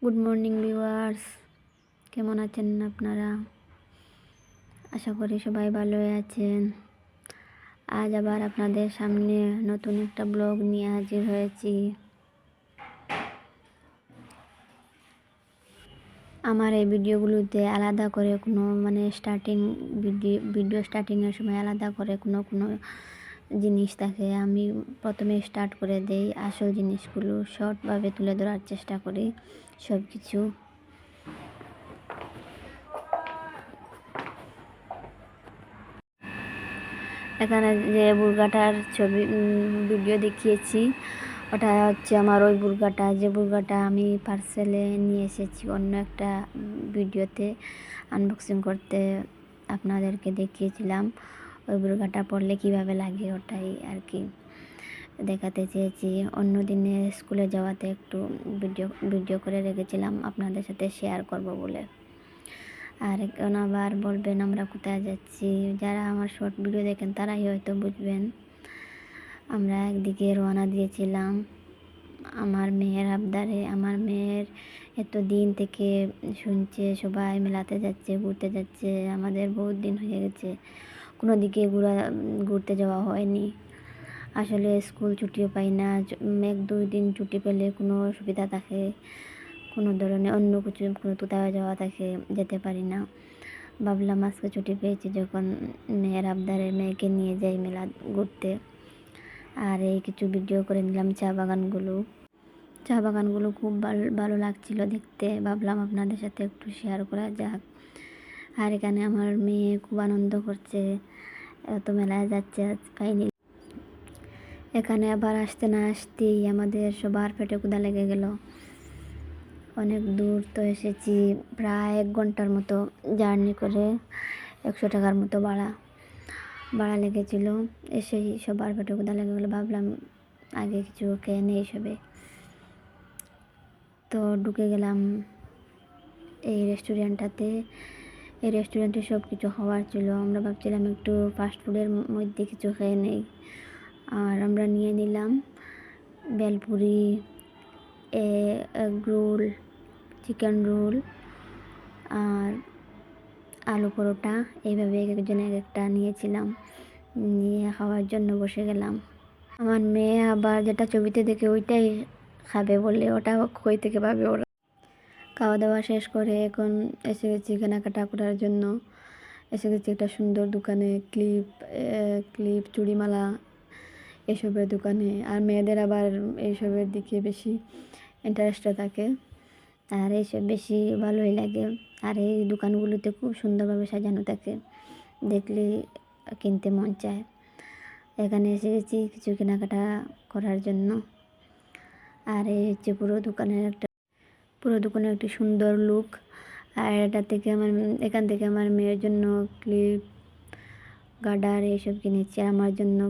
Good morning viewers, কেমন আছেন আপনারা? আশা করি সবাই ভালোই আছেন। আজ আবার আপনাদের সামনে নতুন একটা ব্লগ নিয়ে হাজির হয়েছি। আমার এই ভিডিওগুলোতে আলাদা করে কোনো ভিডিও স্টার্টিংয়ের সময় আলাদা করে কোনো জিনিস থাকে। আমি প্রথমে স্টার্ট করে দেই, আসল জিনিসগুলো শর্টভাবে তুলে ধরার চেষ্টা করি সব কিছু। এখানে যে বুর্গাটার ছবি ভিডিও দেখিয়েছি, ওটা হচ্ছে আমার ওই বুর্গাটা, যে বুর্গাটা আমি পার্সেলে নিয়ে এসেছি অন্য একটা ভিডিওতে আনবক্সিং করতে আপনাদেরকে দেখিয়েছিলাম। ওই বুর্গাটা পরলে কিভাবে লাগে ওটাই আর কি দেখাতে চেয়েছি। অন্য দিনে স্কুলে যাওয়াতে একটু ভিডিও করে রেখেছিলাম আপনাদের সাথে শেয়ার করব বলে। আর এখন আবার বলবেন আমরা কোথায় যাচ্ছি, যারা আমার শর্ট ভিডিও দেখেন তারাই হয়তো বুঝবেন। আমরা একদিকে রওনা দিয়েছিলাম আমার মেয়ের আবদারে। আমার মেয়ের এত দিন থেকে শুনছে সবাই মেলাতে যাচ্ছে, ঘুরতে যাচ্ছে, আমাদের বহুত দিন হয়ে গেছে কোনো দিকে ঘুরতে যাওয়া হয়নি। আসলে স্কুল ছুটিও পাই না, 1-2 দিন ছুটি পেলে কোনো সুবিধা থাকে, কোনো ধরনের অন্য কিছু কোনো কোথাও যাওয়া থাকে, যেতে পারি না। ভাবলাম আজকে ছুটি পেয়েছি যখন মেয়ের আবদারে মেয়েকে নিয়ে যাই মেলা ঘুরতে। আর এই কিছু ভিডিও করে নিলাম চা বাগানগুলো খুব ভালো লাগছিল দেখতে। ভাবলাম আপনাদের সাথে একটু শেয়ার করা যাক। আর এখানে আমার মেয়ে খুব আনন্দ করছে, এত মেলায় যাচ্ছে পাইনি। এখানে আবার আসতে না আসতেই আমাদের সবার পেটে ক্ষুধা লেগে গেল। অনেক দূর তো এসেছি, প্রায় 1 ঘন্টার মতো জার্নি করে 100 টাকার মতো ভাড়া লেগেছিল। এসেই সবার পেটে ক্ষুধা লেগে গেলো, ভাবলাম আগে কিছু খেয়ে নেই সবে। তো ঢুকে গেলাম এই রেস্টুরেন্টটাতে। এই রেস্টুরেন্টে সব কিছু খাওয়ার ছিল। আমরা ভাবছিলাম একটু ফাস্টফুডের মধ্যে কিছু খেয়ে নেই। আর আমরা নিয়ে নিলাম bhelpuri, egg roll, chicken roll আর আলু পরোটা। এইভাবে একজনে এক একটা নিয়েছিলাম, নিয়ে খাওয়ার জন্য বসে গেলাম। আমার মেয়ে আবার যেটা ছবিতে দেখে ওইটাই খাবে বলে ওটা কই থেকে পাবে ওরা। খাওয়া দাওয়া শেষ করে এখন এসে গেছি কেনাকাটা করার জন্য। এসে গেছি একটা সুন্দর দোকানে, ক্লিপ চুড়িমালা এসবের দোকানে। আর মেয়েদের আবার এইসবের দিকে বেশি ইন্টারেস্টটা থাকে, আর এইসব বেশি ভালোই লাগে। আর এই দোকানগুলোতে খুব সুন্দরভাবে সাজানো থাকে, দেখলে কিনতে মন চায়। এখানে এসে গেছি কিছু কেনাকাটা করার জন্য। আর এই হচ্ছে পুরো দোকানের একটি সুন্দর লুক। আর এখান থেকে আমার মেয়ের জন্য ক্লিপ, গার্ডার এইসব কিনেছি। আর আমার জন্য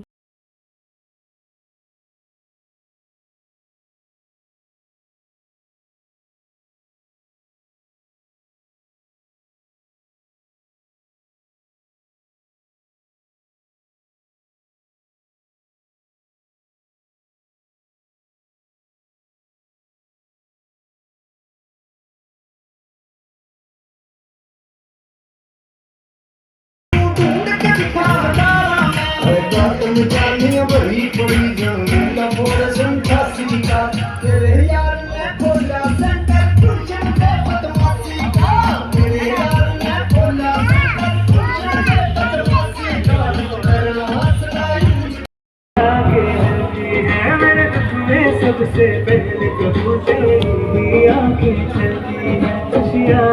सबसे पहले प्रभु तेरी आंखें चलती है खुशियाँ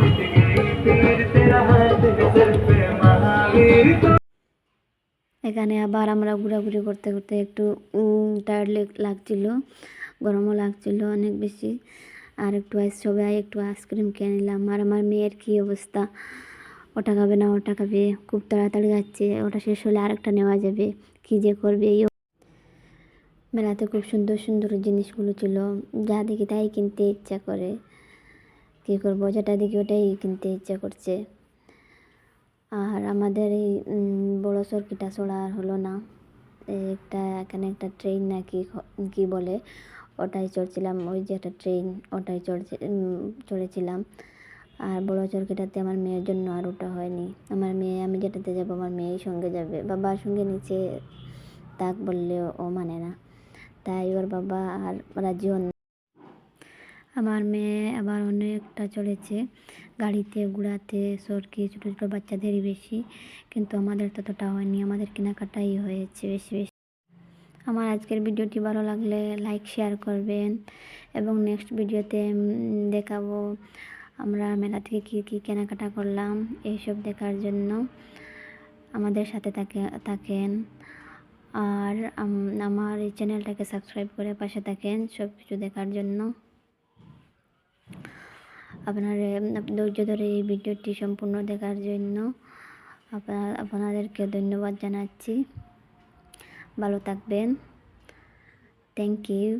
मिट गई फिर तेरा हाथ सर पे महावीर को। এখানে আবার আমরা ঘোরাঘুরি করতে করতে একটু টায়ার্ড লাগছিল, গরমও লাগছিল অনেক বেশি। আর সবাই একটু আইসক্রিম খেয়ে নিলাম। আর আমার মেয়ের কী অবস্থা, ওটা খাবে না ওটা খাবে, খুব তাড়াতাড়ি যাচ্ছে, ওটা শেষ হলে আরেকটা নেওয়া যাবে, কী যে করবে। এই মেলাতে খুব সুন্দর সুন্দর জিনিসগুলো ছিল, যা দেখি তাই কিনতে ইচ্ছা করে। কী করবো, যেটা দেখি ওটাই কিনতে ইচ্ছা করছে। আর আমাদের এই বড় সড়কিটা ছড়া আর হলো না। এখানে একটা ট্রেন না কি বলে, ওটাই চড়ছিলাম, ওই যে একটা ট্রেন, ওটাই চড়েছিলাম। আর বড় চরকিটাতে আমার মেয়ের জন্য আর ওটা হয়নি। আমার মেয়ে, আমি যেটাতে যাব আমার মেয়েই সঙ্গে যাবে, বাবার সঙ্গে নিচে তাক বললেও ও মানে না, তাই ওর বাবা আর রাজি হন। আমার মেয়ে আবার অনেকটা চড়েছে গাড়িতে, ঘোড়াতে, সরকি, ছোটো ছোটো বাচ্চাদেরই বেশি, কিন্তু আমাদের ততটা হয়নি, আমাদের কেনাকাটাই হয়েছে বেশি বেশি। আমার আজকের ভিডিওটি ভালো লাগলে লাইক শেয়ার করবেন, এবং নেক্সট ভিডিওতে দেখাবো আমরা মেলা থেকে কী কী কেনাকাটা করলাম, এইসব দেখার জন্য আমাদের সাথে থাকেন। আর আমার এই চ্যানেলটাকে সাবস্ক্রাইব করে পাশে থাকেন সব কিছু দেখার জন্য। আপনারা ধৈর্য ধরে এই ভিডিওটি সম্পূর্ণ দেখার জন্য আপনাদেরকে ধন্যবাদ জানাচ্ছি। ভালো থাকবেন। Thank you.